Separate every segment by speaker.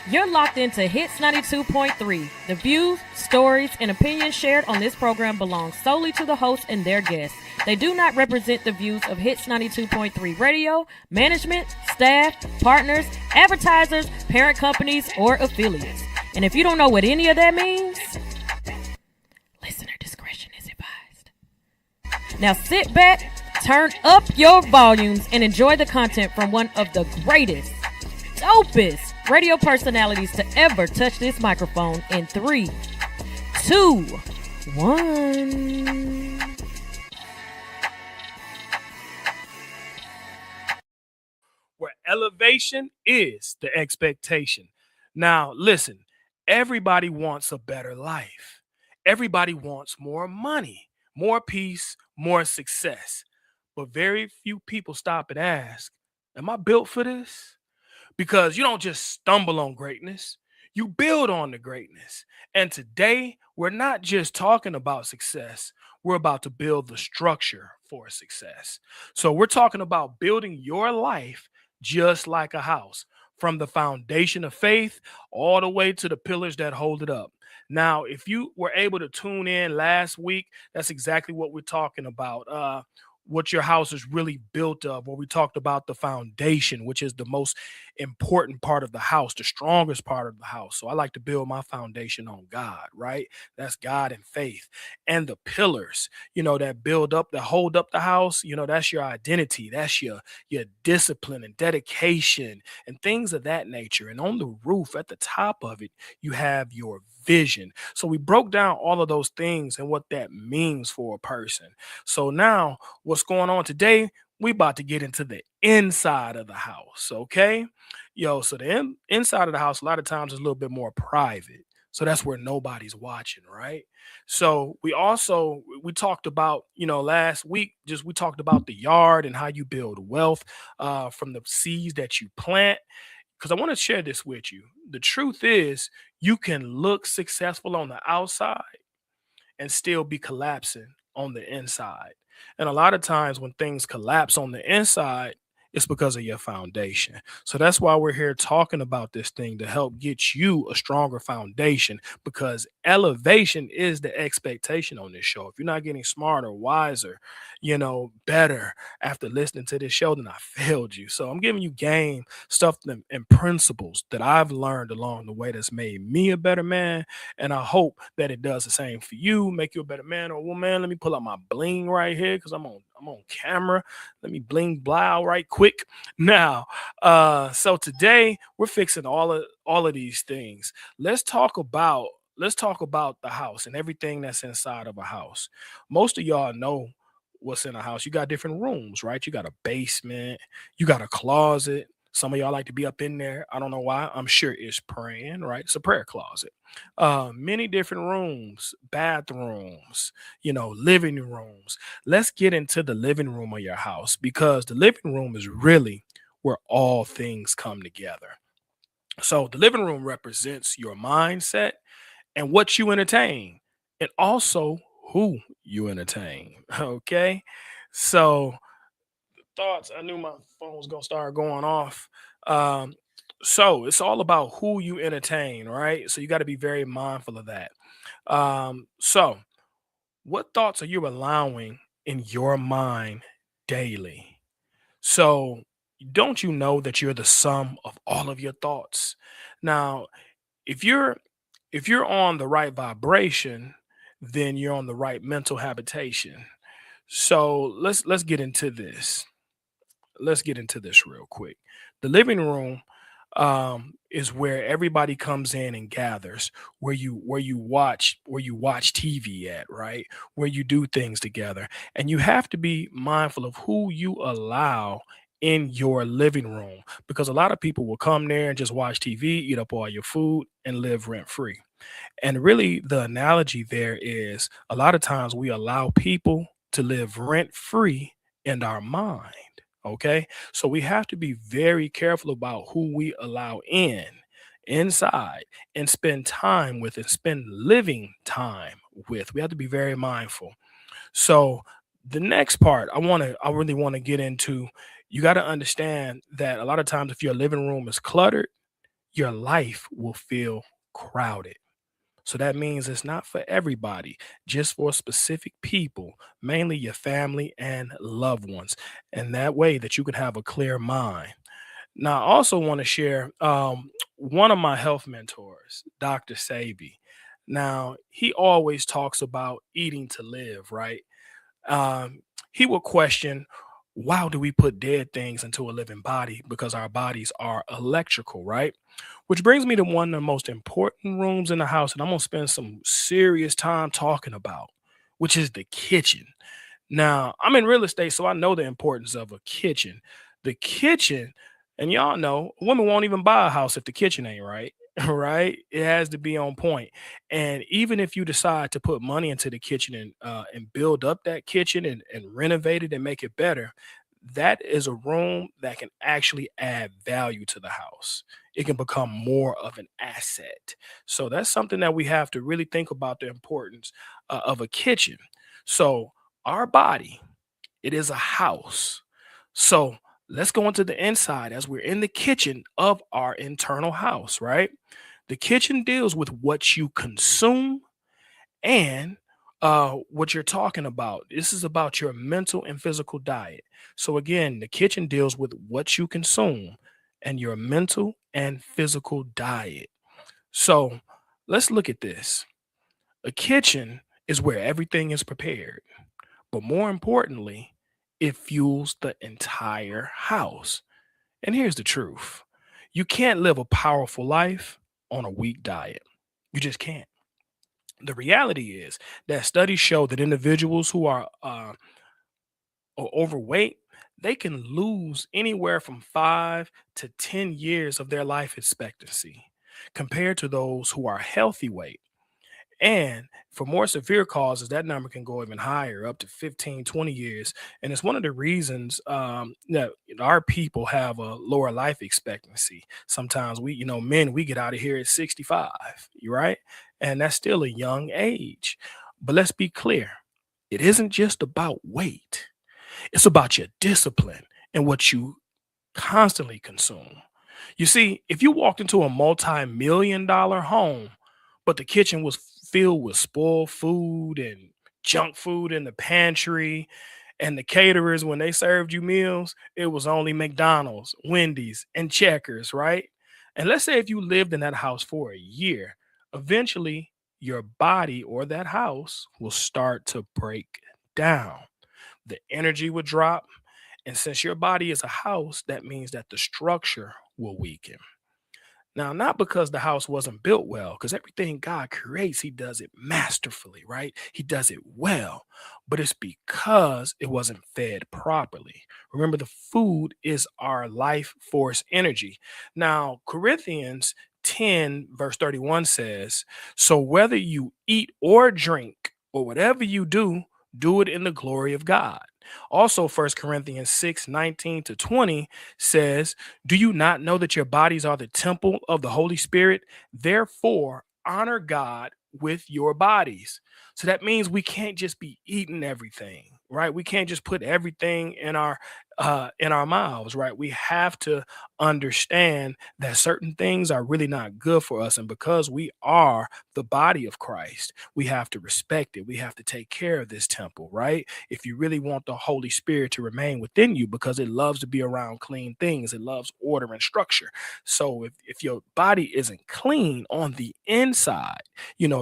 Speaker 1: You're locked into Hits 92.3. The views, stories, and opinions shared on this program belong solely to the host and their guests. They do not represent the views of Hits 92.3 Radio, management, staff, partners, advertisers, parent companies, or affiliates. And if you don't know what any of that means, listener discretion is advised. Now sit back, turn up your volumes, and enjoy the content from one of the greatest, dopest radio personalities to ever touch this microphone in 3, 2, 1.
Speaker 2: Where elevation is the expectation. Now, listen, everybody wants a better life. Everybody wants more money, more peace, more success. But very few people stop and ask, am I built for this? Because you don't just stumble on greatness, you build on the greatness. And today, we're not just talking about success, we're about to build the structure for success. So, we're talking about building your life just like a house, from the foundation of faith all the way to the pillars that hold it up. Now, if you were able to tune in last week, that's exactly what we're talking about. What your house is really built of, where we talked about the foundation, which is the most important part of the house, the strongest part of the house. So I like to build my foundation on God, right? That's God and faith. And the pillars, that build up, that hold up the house, that's your identity, that's your discipline and dedication and things of that nature. And on the roof at the top of it, you have your vision. So we broke down all of those things and what that means for a person. So now what's going on today? We about to get into the inside of the house, okay? So the inside of the house, a lot of times is a little bit more private. So that's where nobody's watching, right? So we talked about, last week, we talked about the yard and how you build wealth from the seeds that you plant. Because I want to share this with you. The truth is, you can look successful on the outside and still be collapsing on the inside. And a lot of times when things collapse on the inside, it's because of your foundation. So that's why we're here talking about this thing, to help get you a stronger foundation, because elevation is the expectation on this show. If you're not getting smarter, wiser, better after listening to this show, then I failed you. So I'm giving you game stuff and principles that I've learned along the way that's made me a better man. And I hope that it does the same for you, make you a better man or woman. Let me pull out my bling right here because I'm on camera. Let me bling blow right quick. Now, so today we're fixing all of these things. Let's talk about the house and everything that's inside of a house. Most of y'all know what's in a house. You got different rooms, right? You got a basement, you got a closet. Some of y'all like to be up in there. I don't know why. I'm sure it's praying, right? It's a prayer closet. Many different rooms, bathrooms, living rooms. Let's get into the living room of your house, because the living room is really where all things come together. So the living room represents your mindset and what you entertain, and also who you entertain. Okay. So thoughts, I knew my phone was gonna start going off. Um, so it's all about who you entertain, right? So you got to be very mindful of that. So what thoughts are you allowing in your mind daily? So don't you know that you're the sum of all of your thoughts? Now, if you're on the right vibration, then you're on the right mental habitation. So let's get into this. Let's get into this real quick. The living room is where everybody comes in and gathers, where you watch TV at, right? Where you do things together, and you have to be mindful of who you allow in your living room, because a lot of people will come there and just watch TV, eat up all your food, and live rent free. And really, the analogy there is, a lot of times we allow people to live rent free in our mind. Okay. So we have to be very careful about who we allow inside and spend time with and spend living time with. We have to be very mindful. So the next part I really want to get into, you got to understand that a lot of times if your living room is cluttered, your life will feel crowded. So that means it's not for everybody, just for specific people, mainly your family and loved ones. And that way that you can have a clear mind. Now, I also want to share one of my health mentors, Dr. Sabi. Now, he always talks about eating to live, right? um, he will question, why do we put dead things into a living body? Because our bodies are electrical, right? Which brings me to one of the most important rooms in the house, and I'm gonna spend some serious time talking about, which is the kitchen. Now, I'm in real estate, so I know the importance of a kitchen. The kitchen, and y'all know, a woman won't even buy a house if the kitchen ain't right, right? It has to be on point. And even if you decide to put money into the kitchen and build up that kitchen and renovate it and make it better, that is a room that can actually add value to the house. It can become more of an asset. So that's something that we have to really think about, the importance of a kitchen. So our body, it is a house. So let's go into the inside as we're in the kitchen of our internal house, right? The kitchen deals with what you consume and what you're talking about. This is about your mental and physical diet. So again, the kitchen deals with what you consume and your mental and physical diet. So let's look at this. A kitchen is where everything is prepared, but more importantly, it fuels the entire house. And here's the truth: you can't live a powerful life on a weak diet. You just can't. The reality is that studies show that individuals who are overweight, they can lose anywhere from 5 to 10 years of their life expectancy compared to those who are healthy weight. And for more severe causes, that number can go even higher, up to 15, 20 years. And it's one of the reasons that our people have a lower life expectancy. Sometimes men, we get out of here at 65, you right? And that's still a young age. But let's be clear, it isn't just about weight, it's about your discipline and what you constantly consume. You see, if you walked into a multi-million-dollar home, but the kitchen was filled with spoiled food and junk food in the pantry, and the caterers, when they served you meals, it was only McDonald's, Wendy's, and Checkers, right? And let's say if you lived in that house for a year, eventually your body or that house will start to break down. The energy would drop, and since your body is a house, that means that the structure will weaken. Now, not because the house wasn't built well, because everything God creates, He does it masterfully, right? He does it well, but it's because it wasn't fed properly. Remember, the food is our life force energy. Now, Corinthians 10, verse 31 says, so whether you eat or drink, or whatever you do it in the glory of God. Also, First Corinthians 6:19 to 20 says, do you not know that your bodies are the temple of the Holy Spirit? Therefore, honor God with your bodies. So that means we can't just be eating everything, right? We can't just put everything in our mouths, right? We have to understand that certain things are really not good for us, and because we are the body of Christ, we have to respect it. We have to take care of this temple, right? If you really want the Holy Spirit to remain within you, because it loves to be around clean things, it loves order and structure. So if your body isn't clean on the inside,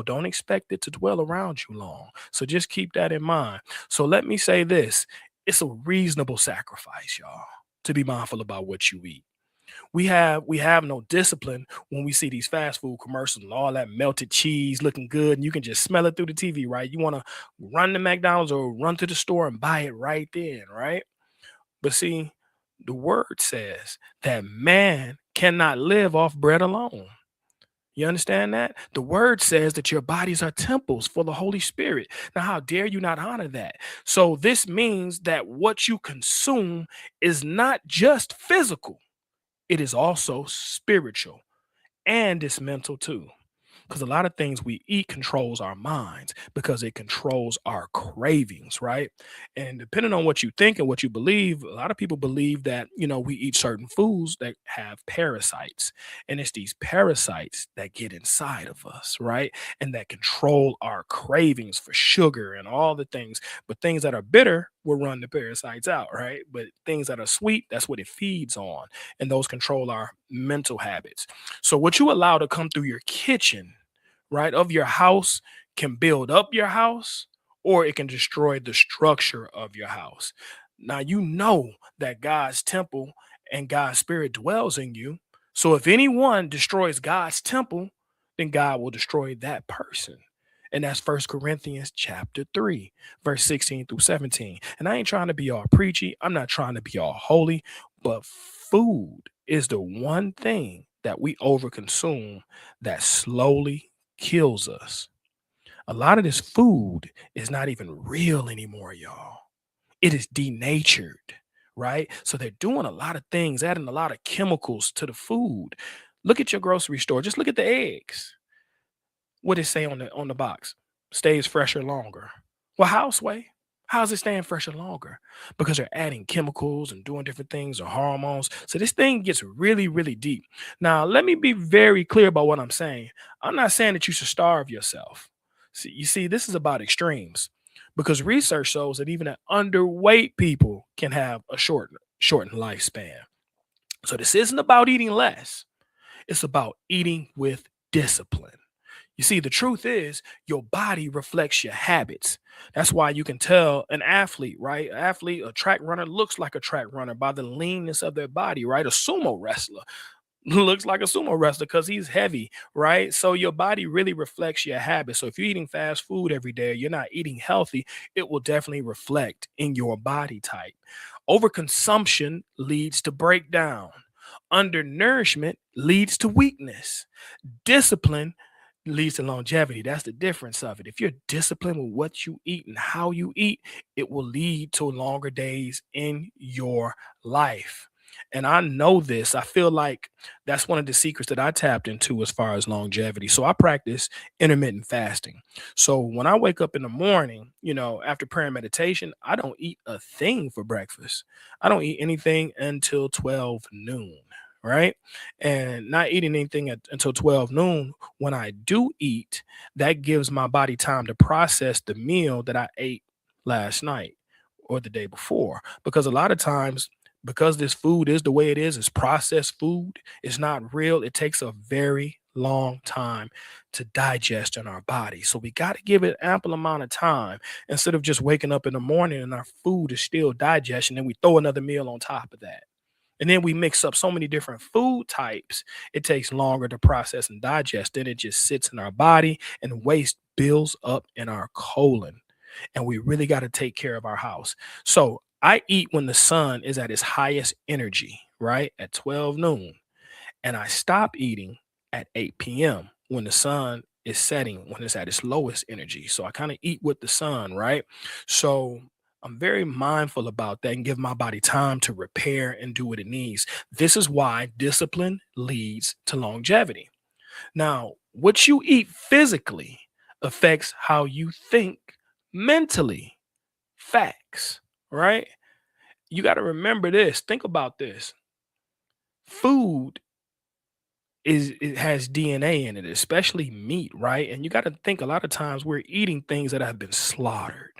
Speaker 2: don't expect it to dwell around you long. So just keep that in mind. So let me say this: it's a reasonable sacrifice, y'all, to be mindful about what you eat. We have no discipline when we see these fast food commercials and all that melted cheese looking good, and you can just smell it through the TV, right? You want to run to McDonald's or run to the store and buy it right then, right? But see, the word says that man cannot live off bread alone. You understand that? The word says that your bodies are temples for the Holy Spirit. Now, how dare you not honor that? So, this means that what you consume is not just physical, it is also spiritual and it's mental too. because a lot of things we eat controls our minds because it controls our cravings, right? And depending on what you think and what you believe, a lot of people believe that, we eat certain foods that have parasites, and it's these parasites that get inside of us, right? And that control our cravings for sugar and all the things. But things that are bitter will run the parasites out, right? But things that are sweet, that's what it feeds on. And those control our mental habits. So what you allow to come through your kitchen, right, of your house can build up your house, or it can destroy the structure of your house. Now, you know that God's temple and God's spirit dwells in you. So if anyone destroys God's temple, then God will destroy that person. And that's First Corinthians chapter 3, verse 16 through 17. And I ain't trying to be all preachy. I'm not trying to be all holy, but food is the one thing that we overconsume that slowly kills us. A lot of this food is not even real anymore, y'all. It is denatured, right? So they're doing a lot of things, adding a lot of chemicals to the food. Look at your grocery store. Just look at the eggs. What it say on the box? Stays fresher longer. Well, how's way? How's it staying fresher longer? Because they're adding chemicals and doing different things or hormones. So this thing gets really, really deep. Now, let me be very clear about what I'm saying. I'm not saying that you should starve yourself. See, this is about extremes because research shows that even underweight people can have a shortened lifespan. So this isn't about eating less. It's about eating with discipline. You see, the truth is your body reflects your habits. That's why you can tell an athlete, right? An athlete, a track runner looks like a track runner by the leanness of their body, right? A sumo wrestler looks like a sumo wrestler because he's heavy, right? So your body really reflects your habits. So if you're eating fast food every day, you're not eating healthy, it will definitely reflect in your body type. Overconsumption leads to breakdown. Undernourishment leads to weakness. Discipline leads to longevity. That's the difference of it. If you're disciplined with what you eat and how you eat, it will lead to longer days in your life. And I know this. I feel like that's one of the secrets that I tapped into as far as longevity. So I practice intermittent fasting. So when I wake up in the morning, after prayer and meditation, I don't eat a thing for breakfast. I don't eat anything until 12 noon, right? And not eating anything until 12 noon, when I do eat, that gives my body time to process the meal that I ate last night or the day before. Because a lot of times, because this food is the way it is, it's processed food, it's not real, it takes a very long time to digest in our body. So we got to give it ample amount of time instead of just waking up in the morning and our food is still digestion and we throw another meal on top of that. And then we mix up so many different food types, it takes longer to process and digest. Then it just sits in our body and waste builds up in our colon. And we really got to take care of our house. So I eat when the sun is at its highest energy, right? At 12 noon. And I stop eating at 8 p.m. when the sun is setting, when it's at its lowest energy. So I kind of eat with the sun, right? So I'm very mindful about that and give my body time to repair and do what it needs. This is why discipline leads to longevity. Now, what you eat physically affects how you think mentally. Facts, right? You got to remember this. Think about this. Food it has DNA in it, especially meat, right? And you got to think a lot of times we're eating things that have been slaughtered,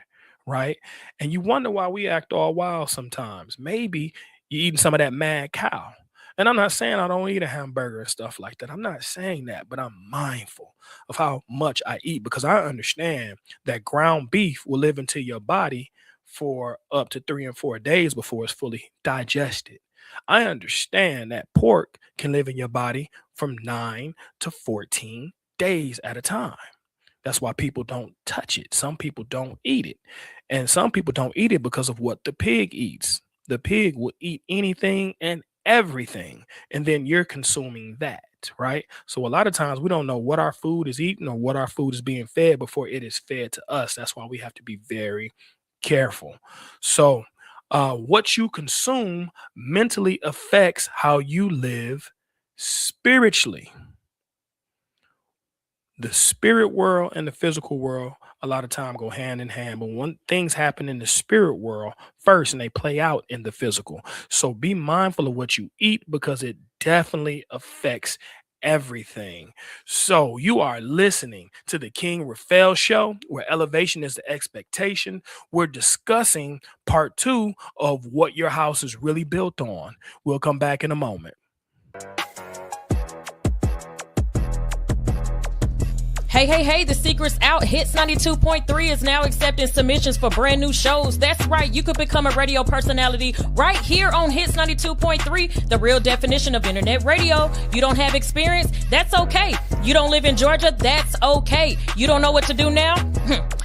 Speaker 2: right? And you wonder why we act all wild sometimes. Maybe you're eating some of that mad cow. And I'm not saying I don't eat a hamburger and stuff like that. I'm not saying that, but I'm mindful of how much I eat because I understand that ground beef will live into your body for up to 3 and 4 days before it's fully digested. I understand that pork can live in your body from 9 to 14 days at a time. That's why people don't touch it. Some people don't eat it. And some people don't eat it because of what the pig eats. The pig will eat anything and everything. And then you're consuming that, right? So a lot of times we don't know what our food is eating or what our food is being fed before it is fed to us. That's why we have to be very careful. So, what you consume mentally affects how you live spiritually. The spirit world and the physical world a lot of time go hand in hand, but when things happen in the spirit world first and they play out in the physical. So be mindful of what you eat because it definitely affects everything. So you are listening to the King Raphael Show, where elevation is the expectation. We're discussing part 2 of what your house is really built on. We'll come back in a moment.
Speaker 1: Hey, the secret's out. Hits 92.3 is now accepting submissions for brand new shows. That's right, you could become a radio personality right here on Hits 92.3, the real definition of internet radio. You don't have experience? That's okay. You don't live in Georgia? That's okay. You don't know what to do now?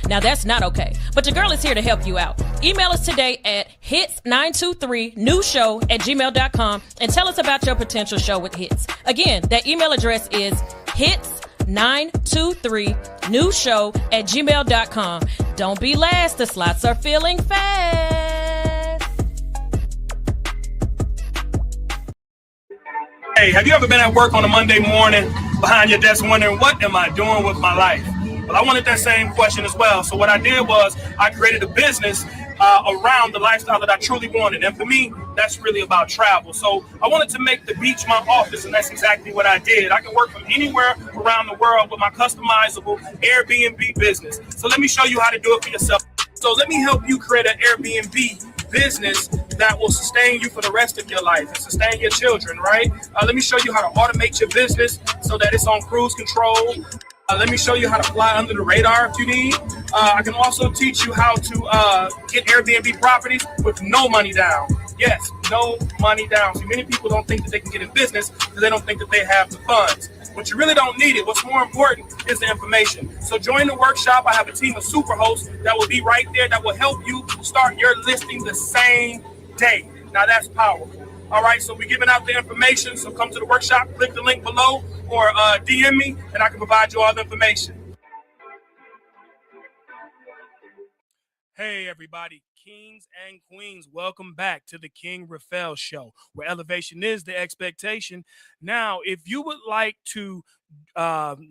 Speaker 1: Now that's not okay. But your girl is here to help you out. Email us today at hits923newshow@gmail.com and tell us about your potential show with Hits. Again, that email address is hits923newshow@gmail.com. Don't be last. The slots are filling fast.
Speaker 2: Hey, have you ever been at work on a Monday morning behind your desk wondering, what am I doing with my life? Well, I wanted that same question as well. So what I did was I created a business around the lifestyle that I truly wanted. And for me, that's really about travel. So I wanted to make the beach my office, and that's exactly what I did. I can work from anywhere around the world with my customizable Airbnb business. So let me show you how to do it for yourself. So let me help you create an Airbnb business that will sustain you for the rest of your life and sustain your children, right? Let me show you how to automate your business so that it's on cruise control. Let me show you how to fly under the radar if you need. I can also teach you how to get Airbnb properties with no money down. Yes, no money down. See, many people don't think that they can get in business because they don't think that they have the funds. But you really don't need it. What's more important is the information. So join the workshop. I have a team of super hosts that will be right there that will help you start your listing the same day. Now that's powerful. All right, so we're giving out the information. So come to the workshop, click the link below, or DM me, and I can provide you all the information. Hey, everybody, kings and queens, welcome back to the King Raphael Show, where elevation is the expectation. Now, if you would like to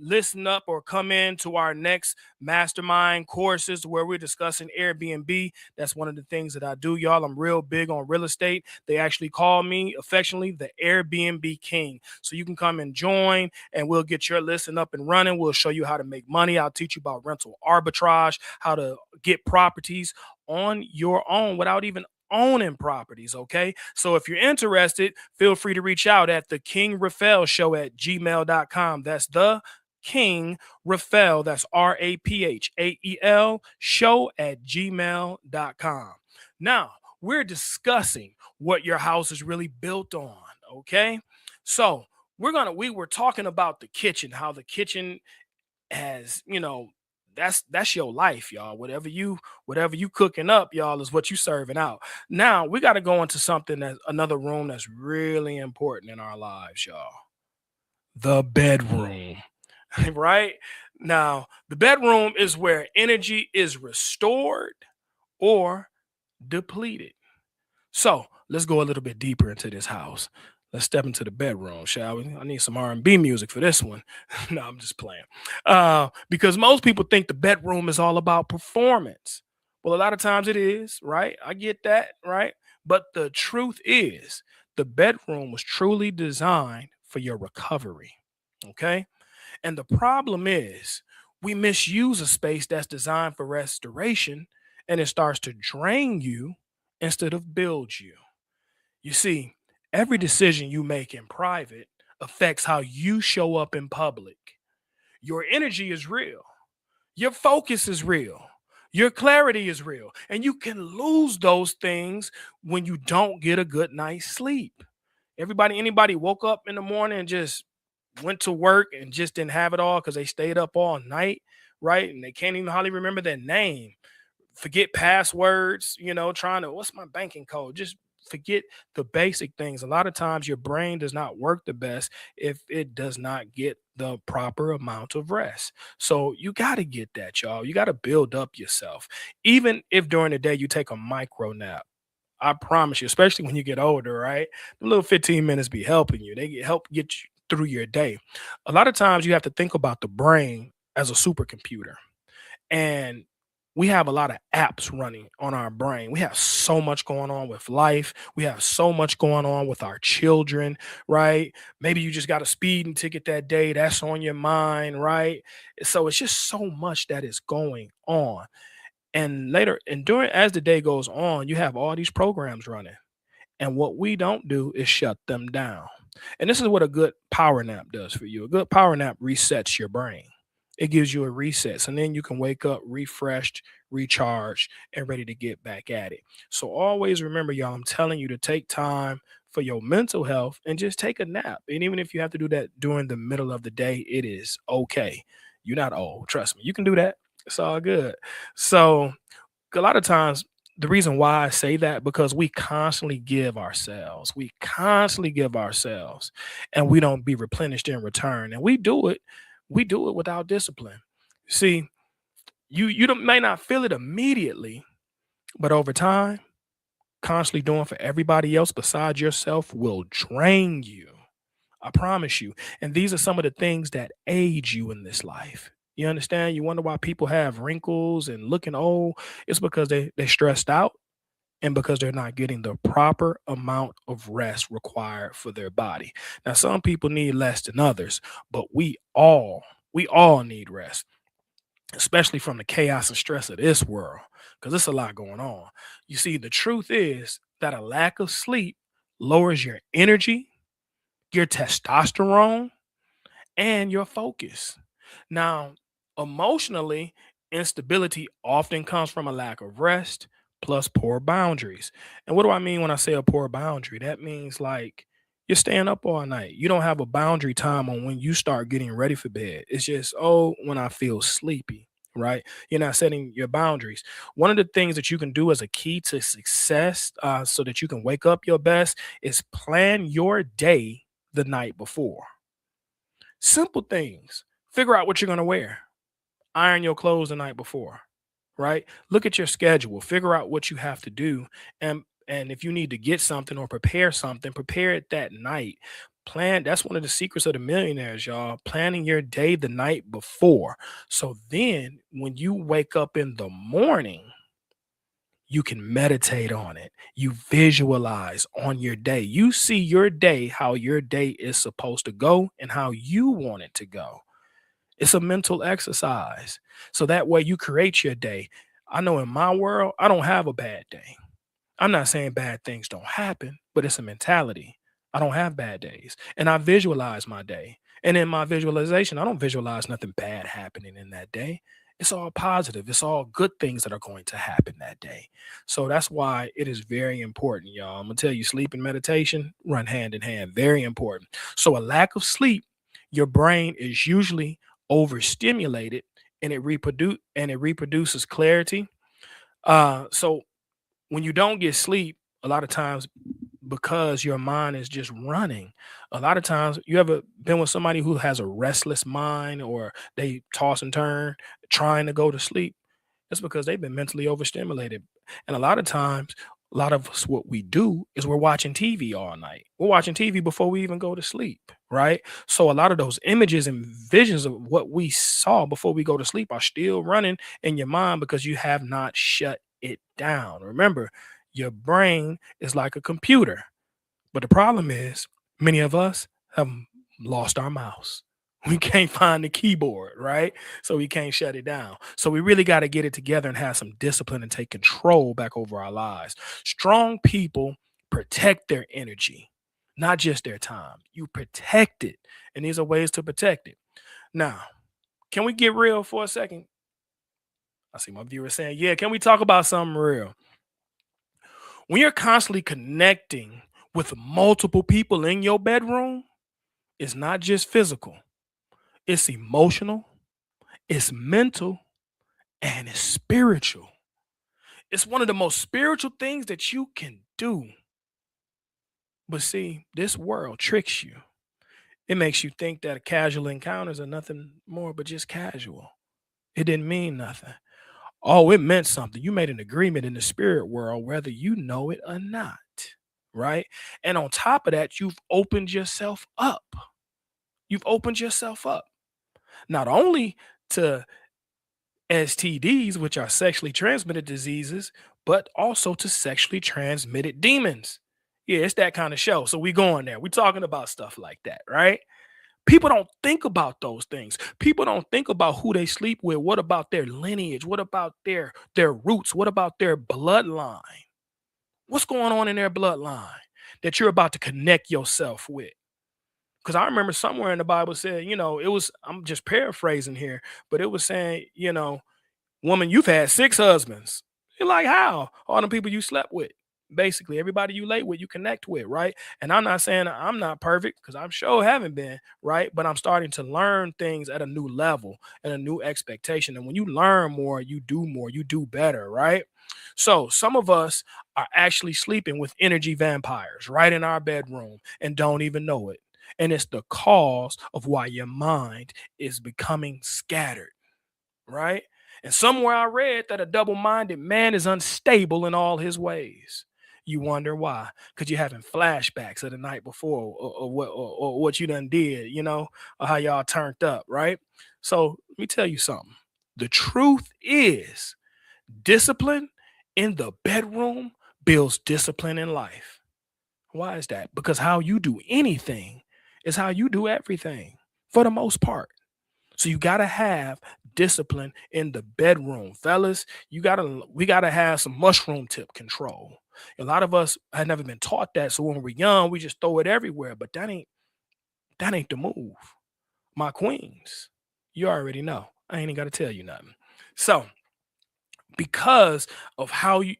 Speaker 2: listen up or come in to our next mastermind courses where we're discussing Airbnb, that's one of the things that I do, y'all. I'm real big on real estate. They actually call me affectionately the Airbnb King. So you can come and join and we'll get your listing up and running. We'll show you how to make money. I'll teach you about rental arbitrage, how to get properties on your own without even owning properties. Okay, so if you're interested, feel free to reach out at the King Raphael Show at gmail.com. That's the King Raphael, that's RAPHAEL show at gmail.com. Now we're discussing what your house is really built on. Okay, so we were talking about the kitchen, how the kitchen has, that's your life, y'all. Whatever you cooking up, y'all, is what you serving out. Now we got to go into something, that another room that's really important in our lives, y'all. The bedroom. Right now, the bedroom is where energy is restored or depleted. So let's go a little bit deeper into this house. Let's step into the bedroom, shall we? I need some R&B music for this one. No, I'm just playing. Because most people think the bedroom is all about performance. Well, a lot of times it is, right? I get that, right? But the truth is, the bedroom was truly designed for your recovery, okay? And the problem is, we misuse a space that's designed for restoration, and it starts to drain you instead of build you. You see, every decision you make in private affects how you show up in public. Your energy is real. Your focus is real. Your clarity is real. And you can lose those things when you don't get a good night's sleep. Anybody woke up in the morning and just went to work and just didn't have it all because they stayed up all night, right? And they can't even hardly remember their name. Forget passwords, trying to, what's my banking code? Just forget the basic things. A lot of times your brain does not work the best if it does not get the proper amount of rest. So you got to get that, y'all. You got to build up yourself. Even if during the day you take a micro nap, I promise you, especially when you get older, right? The little 15 minutes be helping you. Help get you through your day. A lot of times you have to think about the brain as a supercomputer. And we have a lot of apps running on our brain. We have so much going on with life. We have so much going on with our children, right? Maybe you just got a speeding ticket that day. That's on your mind, right? So it's just so much that is going on. And later, and during as the day goes on, you have all these programs running. And what we don't do is shut them down. And this is what a good power nap does for you. A good power nap resets your brain. It gives you a reset. And then you can wake up refreshed, recharged, and ready to get back at it. So always remember, y'all, I'm telling you to take time for your mental health and just take a nap. And even if you have to do that during the middle of the day, it is okay. You're not old. Trust me. You can do that. It's all good. So a lot of times the reason why I say that because we constantly give ourselves and we don't be replenished in return, and we do it without discipline. See, you may not feel it immediately, but over time constantly doing for everybody else besides yourself will drain you. I promise you. And these are some of the things that age you in this life. You understand? You wonder why people have wrinkles and looking old. It's because they're stressed out and because they're not getting the proper amount of rest required for their body. Now, some people need less than others, but we all need rest, especially from the chaos and stress of this world, because it's a lot going on. You see, the truth is that a lack of sleep lowers your energy, your testosterone, and your focus. Now, emotionally, instability often comes from a lack of rest plus poor boundaries. And what do I mean when I say a poor boundary? That means like you're staying up all night. You don't have a boundary time on when you start getting ready for bed. It's just, oh, when I feel sleepy, right? You're not setting your boundaries. One of the things that you can do as a key to success so that you can wake up your best is plan your day the night before. Simple things. Figure out what you're going to wear. Iron your clothes the night before, right? Look at your schedule. Figure out what you have to do. And if you need to get something or prepare something, prepare it that night. Plan. That's one of the secrets of the millionaires, y'all. Planning your day the night before. So then when you wake up in the morning, you can meditate on it. You visualize on your day. You see your day, how your day is supposed to go and how you want it to go. It's a mental exercise. So that way you create your day. I know in my world, I don't have a bad day. I'm not saying bad things don't happen, but it's a mentality. I don't have bad days. And I visualize my day. And in my visualization, I don't visualize nothing bad happening in that day. It's all positive. It's all good things that are going to happen that day. So that's why it is very important, y'all. I'm going to tell you, sleep and meditation run hand in hand. Very important. So a lack of sleep, your brain is usually overstimulated and it reproduces clarity. So when you don't get sleep, a lot of times because your mind is just running, a lot of times you ever been with somebody who has a restless mind or they toss and turn trying to go to sleep? It's because they've been mentally overstimulated. And a lot of times, a lot of us, what we do is we're watching TV all night. We're watching TV before we even go to sleep, right? So a lot of those images and visions of what we saw before we go to sleep are still running in your mind because you have not shut it down. Remember, your brain is like a computer. But the problem is, many of us have lost our mouse. We can't find the keyboard, right? So we can't shut it down. So we really got to get it together and have some discipline and take control back over our lives. Strong people protect their energy, not just their time. You protect it. And these are ways to protect it. Now, can we get real for a second? I see my viewers saying, yeah, can we talk about something real? When you're constantly connecting with multiple people in your bedroom, it's not just physical, it's emotional, it's mental, and it's spiritual. It's one of the most spiritual things that you can do. But see, this world tricks you. It makes you think that casual encounters are nothing more but just casual. It didn't mean nothing. Oh, it meant something. You made an agreement in the spirit world, whether you know it or not. Right. And on top of that, you've opened yourself up. You've opened yourself up not only to STDs, which are sexually transmitted diseases, but also to sexually transmitted demons. Yeah, it's that kind of show. So we going there. We talking about stuff like that, right? People don't think about those things. People don't think about who they sleep with. What about their lineage? What about their roots? What about their bloodline? What's going on in their bloodline that you're about to connect yourself with? Because I remember somewhere in the Bible said, it was, I'm just paraphrasing here, but it was saying, woman, you've had 6 husbands. You're like, how? All the people you slept with. Basically, everybody you lay with, you connect with, right? And I'm not saying I'm not perfect, because I'm sure haven't been, right? But I'm starting to learn things at a new level and a new expectation. And when you learn more, you do better, right? So some of us are actually sleeping with energy vampires right in our bedroom and don't even know it. And it's the cause of why your mind is becoming scattered, right? And somewhere I read that a double-minded man is unstable in all his ways. You wonder why? Because you're having flashbacks of the night before, or what you done did, or how y'all turned up, right? So let me tell you something. The truth is, discipline in the bedroom builds discipline in life. Why is that? Because how you do anything is how you do everything, for the most part. So you got to have discipline in the bedroom, fellas. We got to have some mushroom tip control. A lot of us had never been taught that. So when we're young, we just throw it everywhere, but that ain't the move. My queens, you already know. I ain't even got to tell you nothing. So because of how you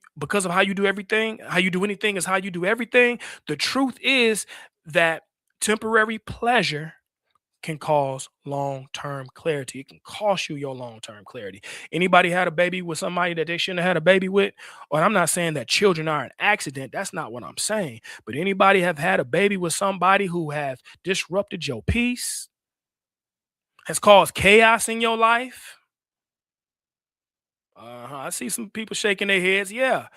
Speaker 2: do everything, how you do anything is how you do everything. The truth is that temporary pleasure can cause long-term clarity. It can cost you your long-term clarity. Anybody had a baby with somebody that they shouldn't have had a baby with? Or I'm not saying that children are an accident. That's not what I'm saying. But anybody have had a baby with somebody who have disrupted your peace, has caused chaos in your life? I see some people shaking their heads. Yeah,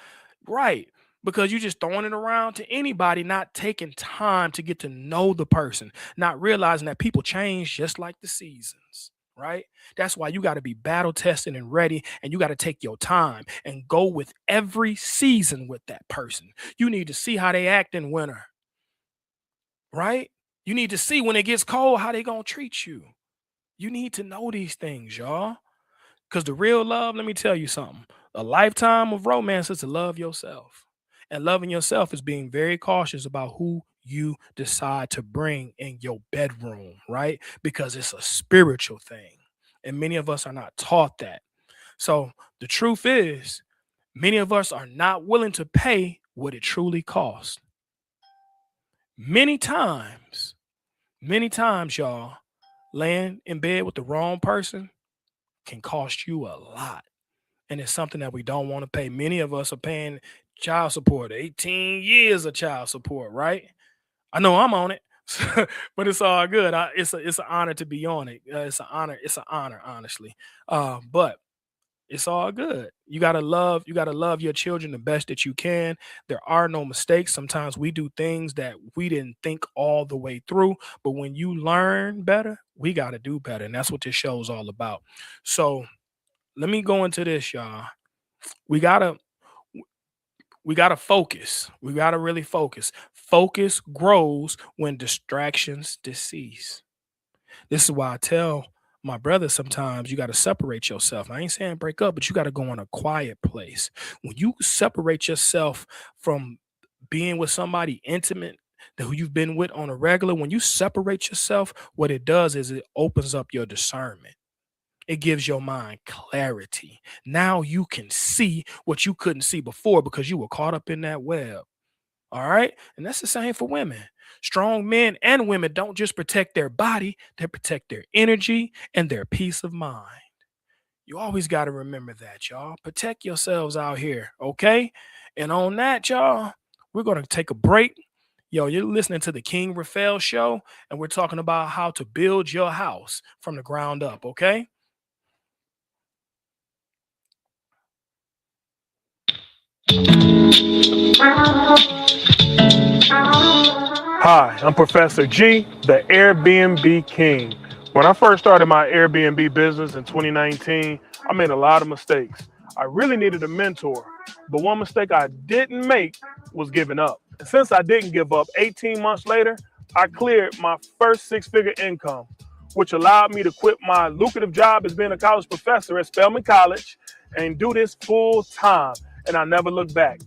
Speaker 2: right. Because you just throwing it around to anybody, not taking time to get to know the person, not realizing that people change just like the seasons, right? That's why you got to be battle tested and ready, and you got to take your time and go with every season with that person. You need to see how they act in winter, right? You need to see when it gets cold how they gonna treat you. You need to know these things, y'all. Because the real love, let me tell you something. A lifetime of romance is to love yourself. And loving yourself is being very cautious about who you decide to bring in your bedroom, right? Because it's a spiritual thing. And many of us are not taught that. So the truth is, many of us are not willing to pay what it truly costs. Many times, y'all, laying in bed with the wrong person can cost you a lot. And it's something that we don't want to pay. Many of us are paying child support, 18 years of child support, right? I know I'm on it, but it's all good. It's an honor to be on it. It's an honor. It's an honor, honestly. But it's all good. You gotta love your children the best that you can. There are no mistakes. Sometimes we do things that we didn't think all the way through, but when you learn better, we gotta do better. And that's what this show is all about. So let me go into this, y'all. We gotta focus. We gotta really focus. Focus grows when distractions cease. This is why I tell my brother sometimes you got to separate yourself. I ain't saying break up, but you got to go in a quiet place. When you separate yourself from being with somebody intimate who you've been with on a regular, when you separate yourself, what it does is it opens up your discernment. It gives your mind clarity. Now you can see what you couldn't see before because you were caught up in that web. All right. And that's the same for women. Strong men and women don't just protect their body, they protect their energy and their peace of mind. You always got to remember that, y'all. Protect yourselves out here. Okay. And on that, y'all, we're going to take a break. Yo, you're listening to the King Raphael Show, and we're talking about how to build your house from the ground up. Okay. Hi, I'm Professor G, the Airbnb King. When I first started my Airbnb business in 2019, I made a lot of mistakes. I really needed a mentor, but one mistake I didn't make was giving up. And since I didn't give up, 18 months later, I cleared my first six-figure income, which allowed me to quit my lucrative job as being a college professor at Spelman College and do this full time. And I never looked back.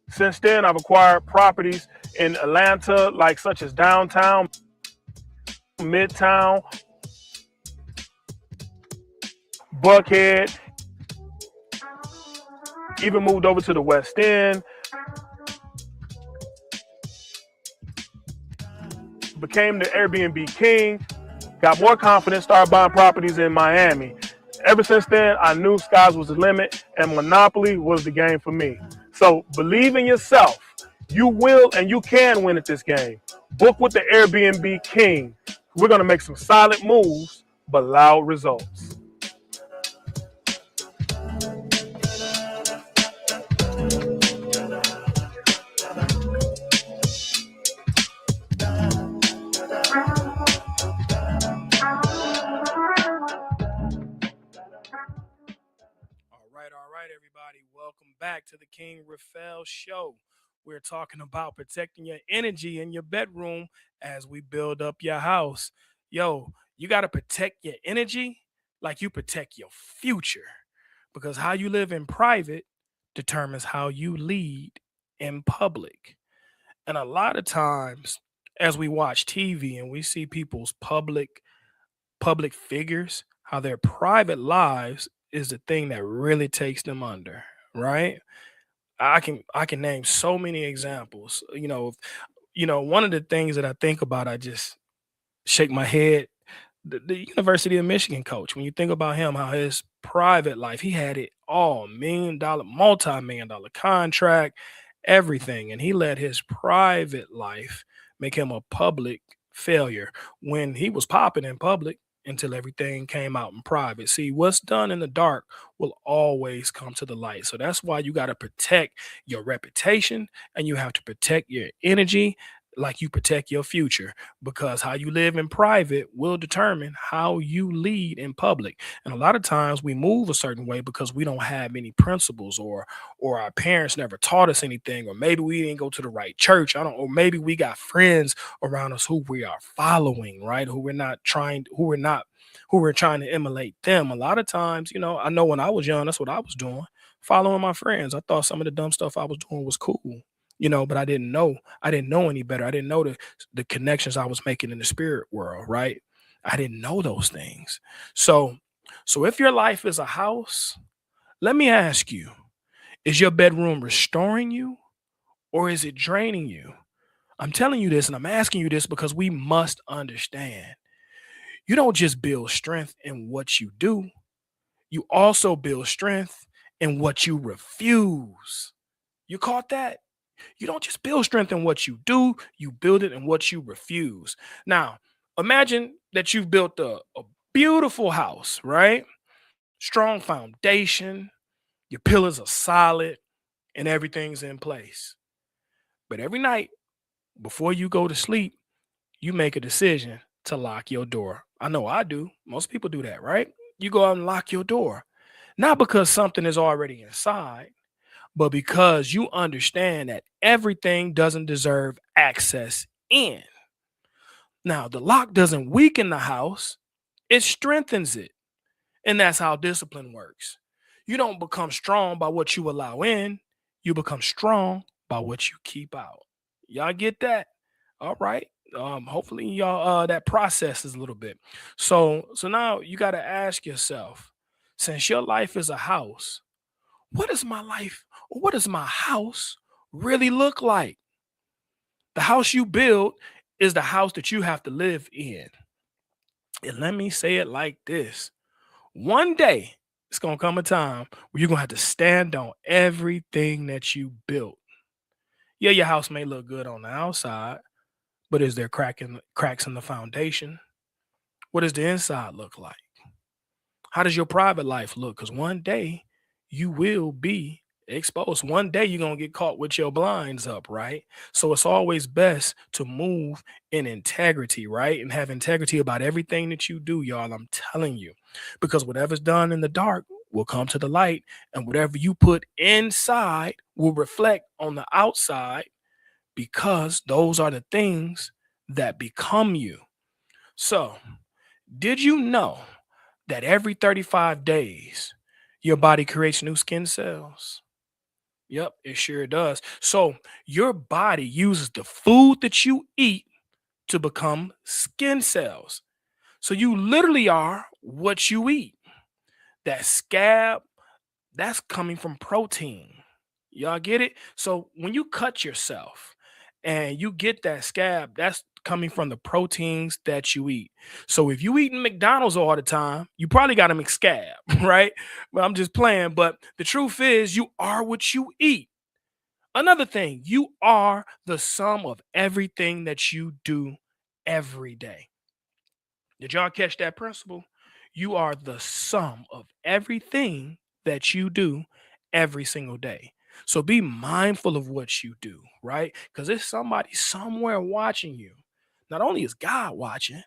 Speaker 2: Since then, I've acquired properties in Atlanta, like such as downtown, Midtown, Buckhead, even moved over to the West End, became the Airbnb king, got more confidence, started buying properties in Miami. Ever since then, I knew skies was the limit and Monopoly was the game for me. So believe in yourself. You will and you can win at this game. Book with the Airbnb king. We're going to make some solid moves, but loud results. All right, everybody. Welcome back to the King Raphael Show. We're talking about protecting your energy in your bedroom as we build up your house. Yo, you got to protect your energy like you protect your future, because how you live in private determines how you lead in public. And a lot of times, as we watch TV and we see people's public figures, how their private lives is the thing that really takes them under, right? I can name so many examples. One of the things that I think about, I just shake my head. The University of Michigan coach, when you think about him, how his private life, he had it all, $1 million, multi-million dollar contract, everything. And he let his private life make him a public failure when he was popping in public until everything came out in private. See, what's done in the dark will always come to the light. So that's why you got to protect your reputation and you have to protect your energy like you protect your future, because how you live in private will determine how you lead in public. And a lot of times we move a certain way because we don't have any principles, or our parents never taught us anything, or maybe we didn't go to the right church. I don't Or maybe we got friends around us who we are following, right? Who we're trying to emulate them. A lot of times, I know when I was young, that's what I was doing, following my friends. I thought some of the dumb stuff I was doing was cool, but I didn't know. I didn't know any better. I didn't know the connections I was making in the spirit world, right? I didn't know those things. So if your life is a house, let me ask you, is your bedroom restoring you or is it draining you? I'm telling you this and I'm asking you this because we must understand. You don't just build strength in what you do, you also build strength in what you refuse. You caught that? You don't just build strength in what you do, you build it in what you refuse. Now, imagine that you've built a beautiful house, right? Strong foundation, your pillars are solid, and everything's in place. But every night before you go to sleep, you make a decision to lock your door. I know I do. Most people do that, right? You go out and lock your door. Not because something is already inside, but because you understand that everything doesn't deserve access in. Now, the lock doesn't weaken the house, it strengthens it. And that's how discipline works. You don't become strong by what you allow in, you become strong by what you keep out. Y'all get that? All right. Hopefully y'all that process is a little bit. So now you got to ask yourself, since your life is a house, what does my life, or what does my house really look like? The house you build is the house that you have to live in. And let me say it like this: one day, it's going to come a time where you're going to have to stand on everything that you built. Yeah, your house may look good on the outside, but is there cracks in the foundation? What does the inside look like? How does your private life look? Because one day you will be exposed. One day you're gonna get caught with your blinds up, right? So it's always best to move in integrity, right? And have integrity about everything that you do, y'all. I'm telling you. Because whatever's done in the dark will come to the light, and whatever you put inside will reflect on the outside, because those are the things that become you. So, did you know that every 35 days your body creates new skin cells? Yep, it sure does. So your body uses the food that you eat to become skin cells. So you literally are what you eat. That scab, that's coming from protein. Y'all get it? So when you cut yourself and you get that scab, that's coming from the proteins that you eat. So if you eating McDonald's all the time, you probably got a McScab, right? But I'm just playing. But the truth is, you are what you eat. Another thing, you are the sum of everything that you do every day. Did y'all catch that principle? You are the sum of everything that you do every single day. So be mindful of what you do, right? Because there's somebody somewhere watching you. Not only is God watching,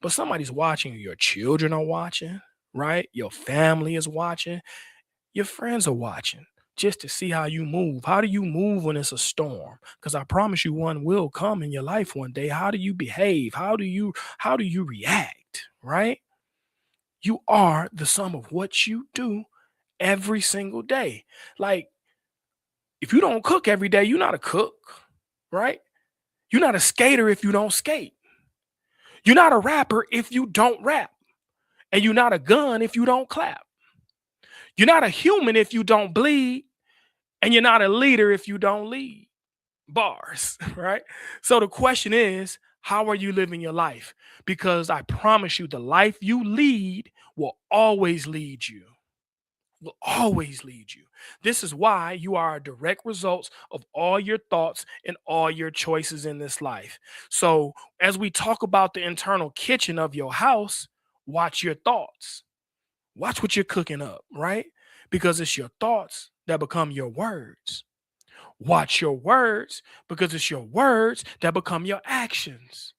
Speaker 2: but somebody's watching you. Your children are watching, right? Your family is watching. Your friends are watching just to see how you move. How do you move when it's a storm? Because I promise you one will come in your life one day. How do you behave? How do you react? Right? You are the sum of what you do every single day. Like, if you don't cook every day, you're not a cook, right? You're not a skater if you don't skate. You're not a rapper if you don't rap. And you're not a gun if you don't clap. You're not a human if you don't bleed. And you're not a leader if you don't lead. Bars, right? So the question is, how are you living your life? Because I promise you, the life you lead will always lead you. Will always lead you. This is why you are a direct result of all your thoughts and all your choices in this life. So, as we talk about the internal kitchen of your house, watch your thoughts. Watch what you're cooking up, right? Because it's your thoughts that become your words. Watch your words because it's your words that become your actions.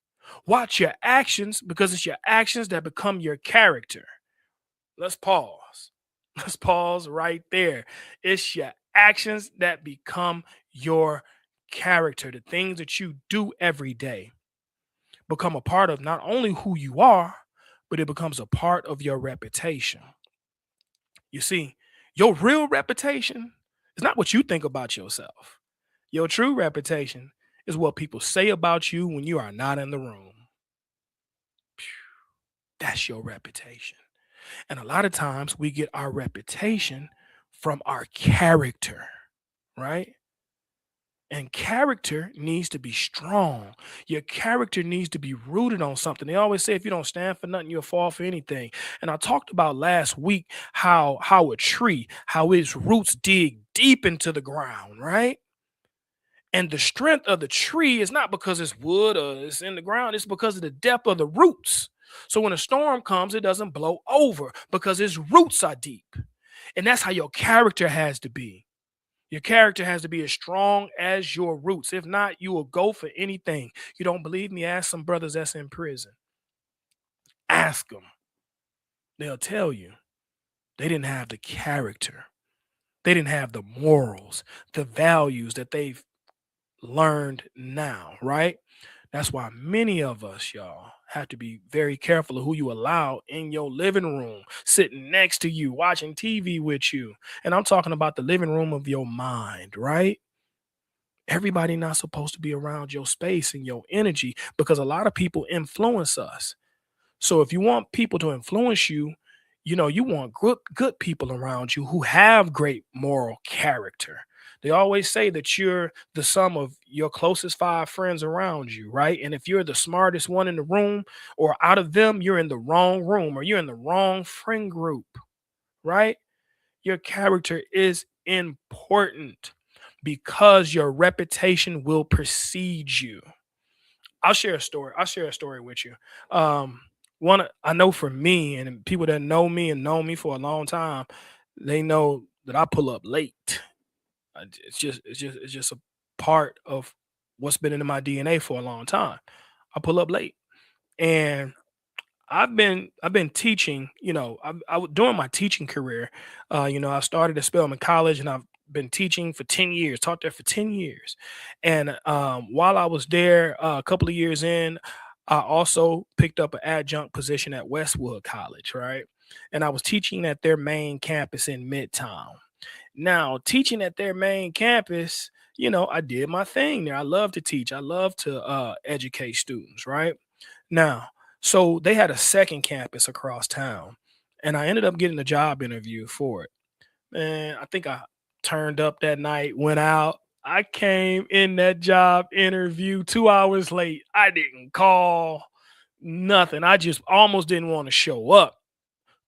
Speaker 2: Watch your actions because it's your actions that become your character. Let's pause. Let's pause right there. It's your actions that become your character. The things that you do every day become a part of not only who you are, but it becomes a part of your reputation. You see, your real reputation is not what you think about yourself. Your true reputation is what people say about you when you are not in the room. That's your reputation. And a lot of times we get our reputation from our character, right? And character needs to be strong. Your character needs to be rooted on something. They always say if you don't stand for nothing, you'll fall for anything. And I talked about last week how a tree, how its roots dig deep into the ground, right? And the strength of the tree is not because it's wood or it's in the ground, it's because of the depth of the roots. So when a storm comes, it doesn't blow over because its roots are deep. And that's how your character has to be. Your character has to be as strong as your roots. If not, you will go for anything. You don't believe me? Ask some brothers that's in prison. Ask them. They'll tell you they didn't have the character. They didn't have the morals, the values that they've learned now, right? That's why many of us, y'all, have to be very careful of who you allow in your living room, sitting next to you, watching TV with you. And I'm talking about the living room of your mind, right? Everybody not supposed to be around your space and your energy because a lot of people influence us. So if you want people to influence you, you want good people around you who have great moral character. They always say that you're the sum of your closest five friends around you, right? And if you're the smartest one in the room or out of them, you're in the wrong room or you're in the wrong friend group, right? Your character is important because your reputation will precede you. I'll share a story. I'll share a story with you. One I know for me, and people that know me and know me for a long time, they know that I pull up late. It's just a part of what's been in my DNA for a long time. I pull up late, and I've been teaching. During my teaching career, I started at Spelman College, and I've been teaching for 10 years. Taught there for 10 years, and while I was there, a couple of years in, I also picked up an adjunct position at Westwood College, right? And I was teaching at their main campus in Midtown. Now, teaching at their main campus, I did my thing there. I love to teach. I love to educate students, right? Now, so they had a second campus across town, and I ended up getting a job interview for it. Man, I think I turned up that night, went out. I came in that job interview 2 hours late. I didn't call, nothing. I just almost didn't want to show up,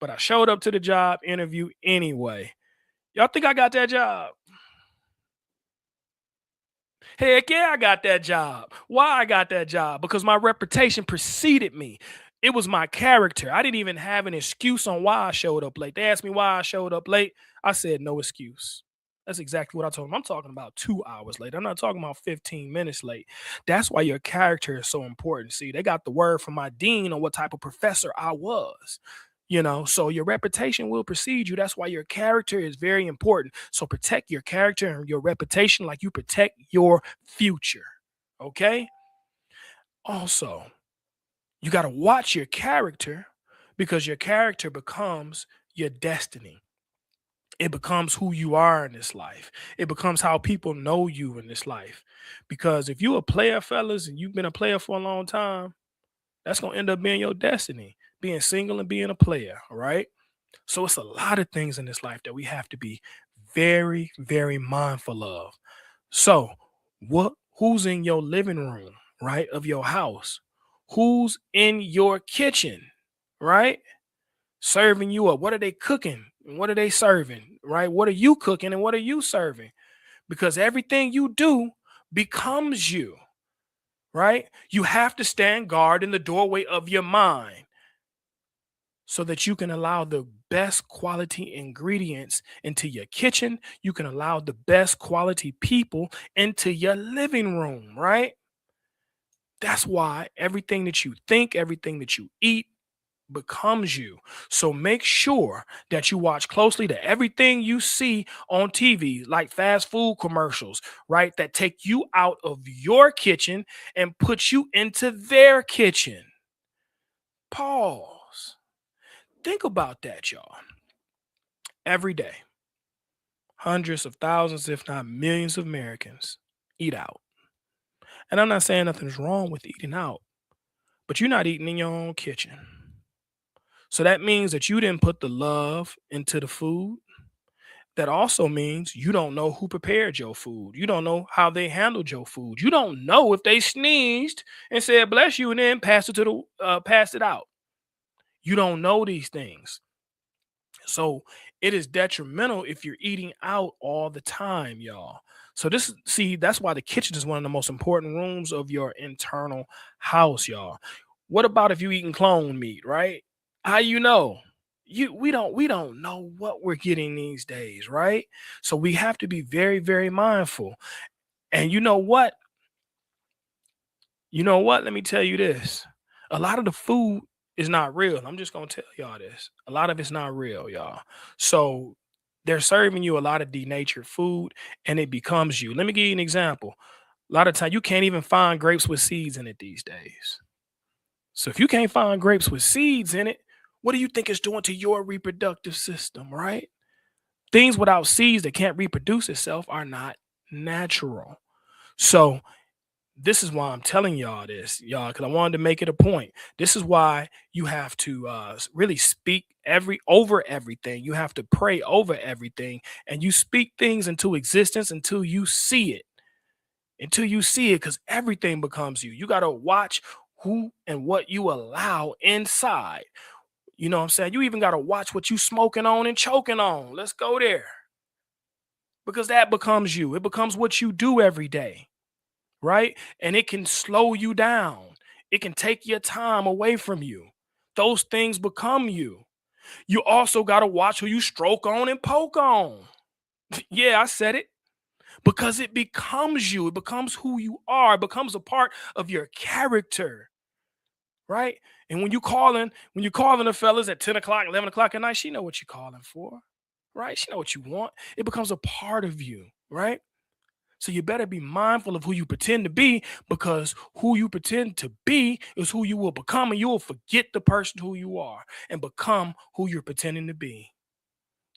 Speaker 2: but I showed up to the job interview anyway. Y'all think I got that job? Heck yeah, I got that job. Why I got that job? Because my reputation preceded me. It was my character. I didn't even have an excuse on why I showed up late. They asked me why I showed up late. I said no excuse. That's exactly what I told them. I'm talking about 2 hours late. I'm not talking about 15 minutes late. That's why your character is so important. See, they got the word from my dean on what type of professor I was. So your reputation will precede you. That's why your character is very important. So protect your character and your reputation like you protect your future. Okay. Also, you got to watch your character, because your character becomes your destiny. It becomes who you are in this life. It becomes how people know you in this life. Because if you a player, fellas, and you've been a player for a long time, that's gonna end up being your destiny, being single and being a player. All right. So it's a lot of things in this life that we have to be very, very mindful of. So, who's in your living room, right, of your house? Who's in your kitchen, right? Serving you up. What are they cooking? And what are they serving? Right? What are you cooking and what are you serving? Because everything you do becomes you, right? You have to stand guard in the doorway of your mind, so that you can allow the best quality ingredients into your kitchen. You can allow the best quality people into your living room, right? That's why everything that you think, everything that you eat becomes you. So make sure that you watch closely to everything you see on TV, like fast food commercials, right? That take you out of your kitchen and put you into their kitchen. Pause. Think about that, y'all. Every day, hundreds of thousands, if not millions of Americans eat out. And I'm not saying nothing's wrong with eating out, but you're not eating in your own kitchen. So that means that you didn't put the love into the food. That also means you don't know who prepared your food. You don't know how they handled your food. You don't know if they sneezed and said bless you and then passed it out. You don't know these things. So it is detrimental if you're eating out all the time, y'all. So that's why the kitchen is one of the most important rooms of your internal house, y'all. What about if you eating clone meat, right? How you know? We don't know what we're getting these days, right? So we have to be very, very mindful. And you know what? You know what? Let me tell you this. A lot of the food is not real. I'm just gonna tell y'all this. A lot of it's not real, y'all. So they're serving you a lot of denatured food and it becomes you. Let me give you an example. A lot of time you can't even find grapes with seeds in it these days. So if you can't find grapes with seeds in it, what do you think it's doing to your reproductive system, right? Things without seeds that can't reproduce itself are not natural. So this is why I'm telling y'all this, y'all, because I wanted to make it a point. This is why you have to really speak over everything. You have to pray over everything, and you speak things into existence until you see it. Until you see it, because everything becomes you. You got to watch who and what you allow inside. You know what I'm saying? You even got to watch what you smoking on and choking on. Let's go there. Because that becomes you. It becomes what you do every day, right? And it can slow you down. It can take your time away from you. Those things become you. You also got to watch who you stroke on and poke on. Yeah, I said it. because it becomes you. It becomes who you are. It becomes a part of your character, right? And when you're calling the fellas at 10 o'clock, 11 o'clock at night, she know what you're calling for, right? She know what you want. It becomes a part of you, right? So you better be mindful of who you pretend to be, because who you pretend to be is who you will become, and you will forget the person who you are and become who you're pretending to be.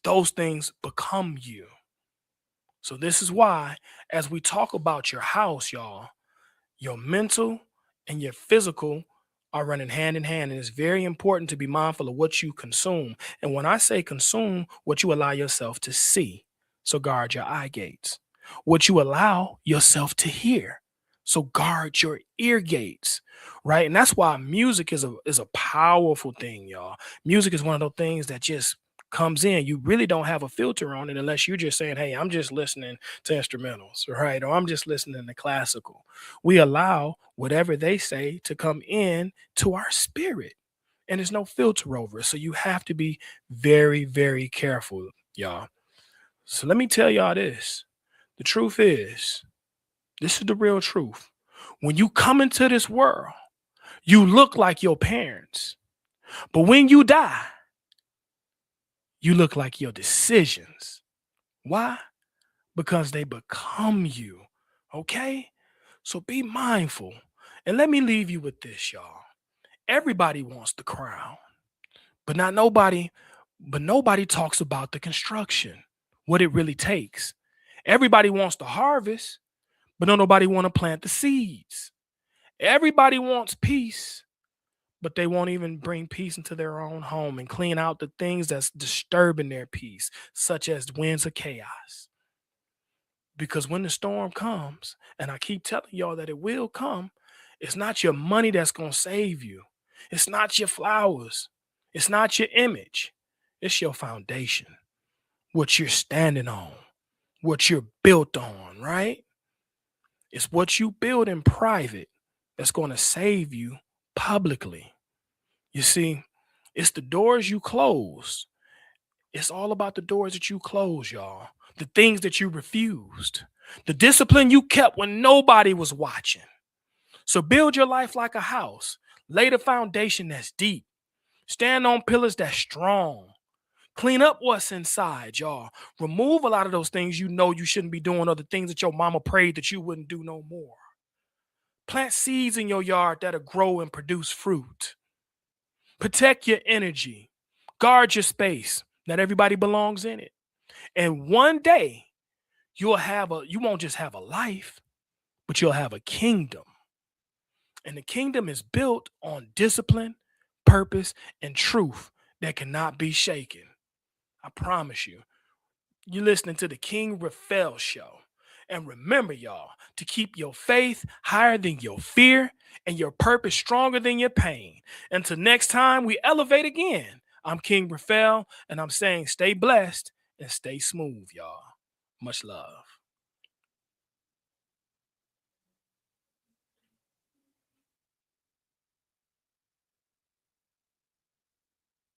Speaker 2: Those things become you. So this is why, as we talk about your house, y'all, your mental and your physical are running hand in hand. And it's very important to be mindful of what you consume. And when I say consume, what you allow yourself to see. So guard your eye gates. What you allow yourself to hear. So guard your ear gates, right? And that's why music is a powerful thing, y'all. Music is one of those things that just comes in. You really don't have a filter on it unless you're just saying, hey, I'm just listening to instrumentals, right? Or I'm just listening to classical. We allow whatever they say to come in to our spirit, and there's no filter over it. So you have to be very, very careful, y'all. So let me tell y'all this. The truth is, this is the real truth. When you come into this world, you look like your parents. But when you die, you look like your decisions. Why? Because they become you. Okay? So be mindful. And let me leave you with this, y'all. Everybody wants the crown, but nobody talks about the construction, what it really takes. Everybody wants the harvest, but nobody want to plant the seeds. Everybody wants peace, but they won't even bring peace into their own home and clean out the things that's disturbing their peace, such as winds of chaos. Because when the storm comes, and I keep telling y'all that it will come, it's not your money that's going to save you. It's not your flowers. It's not your image. It's your foundation, what you're standing on, what you're built on, right? It's what you build in private that's going to save you publicly. You see, it's the doors you close. It's all about the doors that you close, y'all. The things that you refused. The discipline you kept when nobody was watching. So build your life like a house. Lay the foundation that's deep. Stand on pillars that's strong. Clean up what's inside, y'all. Remove a lot of those things you know you shouldn't be doing, or the things that your mama prayed that you wouldn't do no more. Plant seeds in your yard that'll grow and produce fruit. Protect your energy. Guard your space. Not everybody belongs in it. And one day, you won't just have a life, but you'll have a kingdom. And the kingdom is built on discipline, purpose, and truth that cannot be shaken. I promise you. You're listening to the King Raphael Show. And remember, y'all, to keep your faith higher than your fear and your purpose stronger than your pain. Until next time we elevate again, I'm King Raphael, and I'm saying stay blessed and stay smooth, y'all. Much love.